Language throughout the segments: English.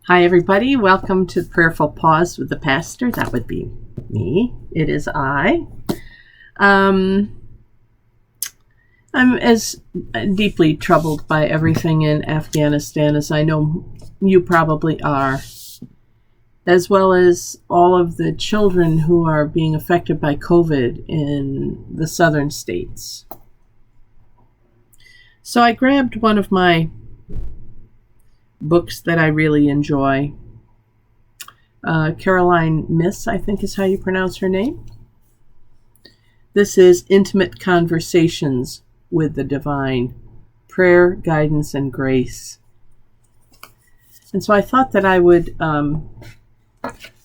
Hi, everybody. Welcome to Prayerful Pause with the Pastor. That would be me. It is I. I'm as deeply troubled by everything in Afghanistan as I know you probably are, as well as all of the children who are being affected by COVID in the southern states. So I grabbed one of my books that I really enjoy. Caroline Miss, I think is how you pronounce her name. This is Intimate Conversations with the Divine, Prayer, Guidance, and Grace. And so I thought that I would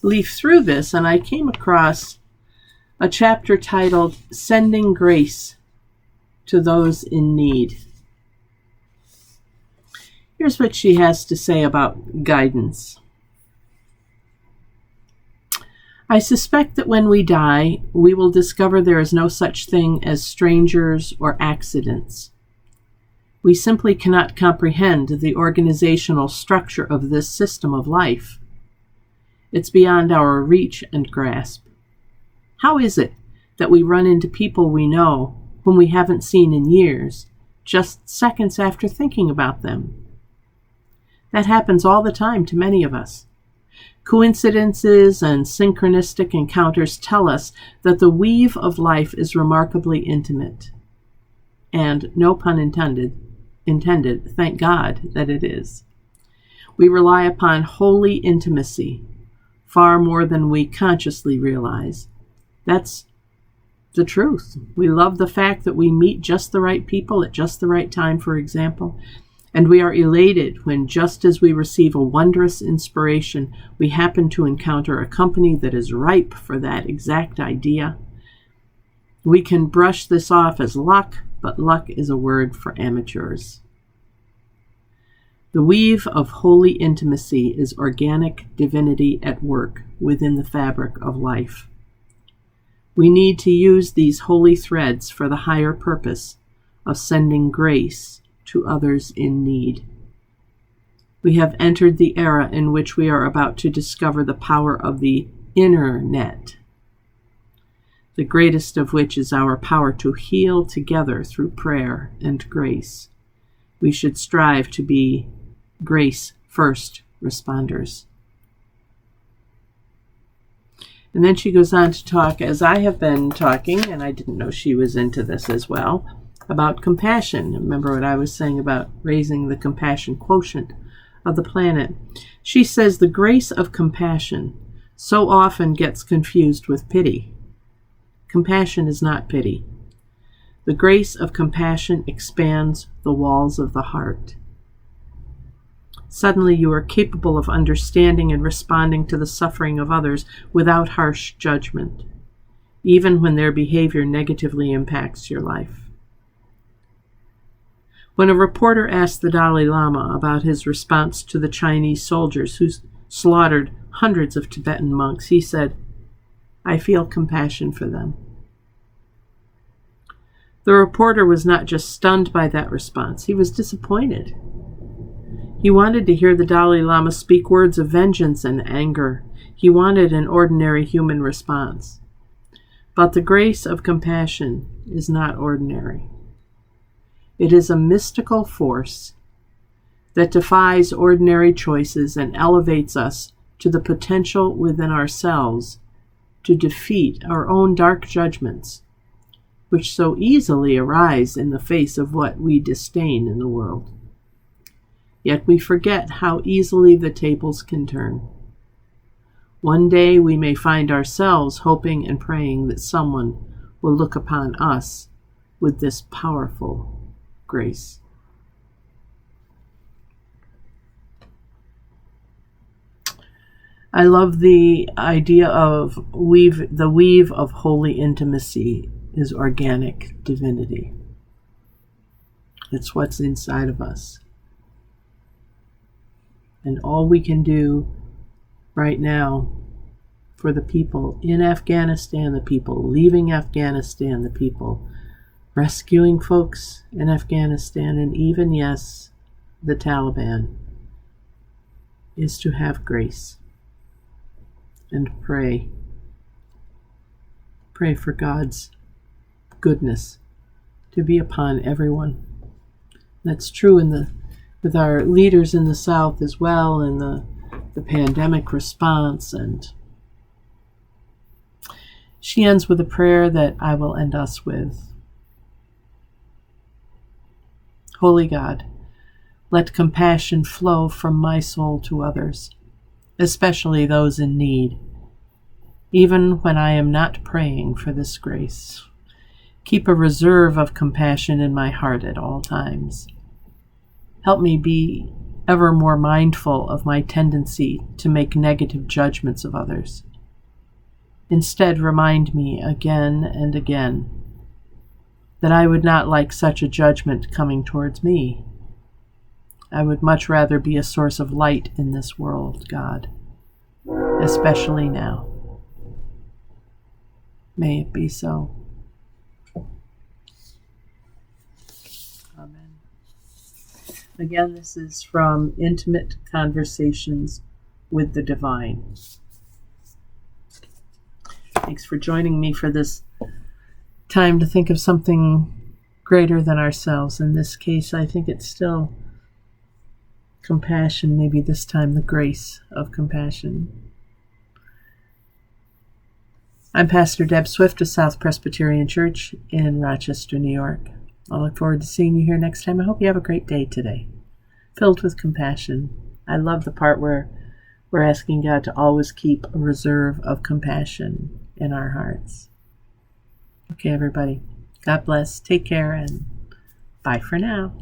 leaf through this, and I came across a chapter titled Sending Grace to Those in Need. Here's what she has to say about guidance. I suspect that when we die, we will discover there is no such thing as strangers or accidents. We simply cannot comprehend the organizational structure of this system of life. It's beyond our reach and grasp. How is it that we run into people we know, whom we haven't seen in years, just seconds after thinking about them? That happens all the time to many of us. Coincidences and synchronistic encounters tell us that the weave of life is remarkably intimate. And, no pun intended, thank God that it is. We rely upon holy intimacy, far more than we consciously realize. That's the truth. We love the fact that we meet just the right people at just the right time, for example. And we are elated when, just as we receive a wondrous inspiration, we happen to encounter a company that is ripe for that exact idea. We can brush this off as luck, but luck is a word for amateurs. The weave of holy intimacy is organic divinity at work within the fabric of life. We need to use these holy threads for the higher purpose of sending grace to others in need. We have entered the era in which we are about to discover the power of the inner net, the greatest of which is our power to heal together through prayer and grace. We should strive to be grace-first responders. And then she goes on to talk, as I have been talking, and I didn't know she was into this as well, about compassion. Remember what I was saying about raising the compassion quotient of the planet. She says the grace of compassion so often gets confused with pity. Compassion is not pity. The grace of compassion expands the walls of the heart. Suddenly you are capable of understanding and responding to the suffering of others without harsh judgment, even when their behavior negatively impacts your life. When a reporter asked the Dalai Lama about his response to the Chinese soldiers who slaughtered hundreds of Tibetan monks, he said, "I feel compassion for them." The reporter was not just stunned by that response, he was disappointed. He wanted to hear the Dalai Lama speak words of vengeance and anger. He wanted an ordinary human response. But the grace of compassion is not ordinary. It is a mystical force that defies ordinary choices and elevates us to the potential within ourselves to defeat our own dark judgments, which so easily arise in the face of what we disdain in the world. Yet we forget how easily the tables can turn. One day we may find ourselves hoping and praying that someone will look upon us with this powerful grace. I love the idea of the weave of holy intimacy is organic divinity. It's what's inside of us. And all we can do right now for the people in Afghanistan, the people leaving Afghanistan, the people rescuing folks in Afghanistan, and even, yes, the Taliban, is to have grace and pray. Pray for God's goodness to be upon everyone. That's true with our leaders in the South as well, in the pandemic response. And she ends with a prayer that I will end us with. Holy God, let compassion flow from my soul to others, especially those in need, even when I am not praying for this grace. Keep a reserve of compassion in my heart at all times. Help me be ever more mindful of my tendency to make negative judgments of others. Instead, remind me again and again that I would not like such a judgment coming towards me. I would much rather be a source of light in this world, God, especially now. May it be so. Amen. Again, this is from Intimate Conversations with the Divine. Thanks for joining me for this time to think of something greater than ourselves. In this case, I think it's still compassion, maybe this time the grace of compassion. I'm Pastor Deb Swift of South Presbyterian Church in Rochester, New York. I look forward to seeing you here next time. I hope you have a great day today, filled with compassion. I love the part where we're asking God to always keep a reserve of compassion in our hearts. Okay, everybody. God bless. Take care, and bye for now.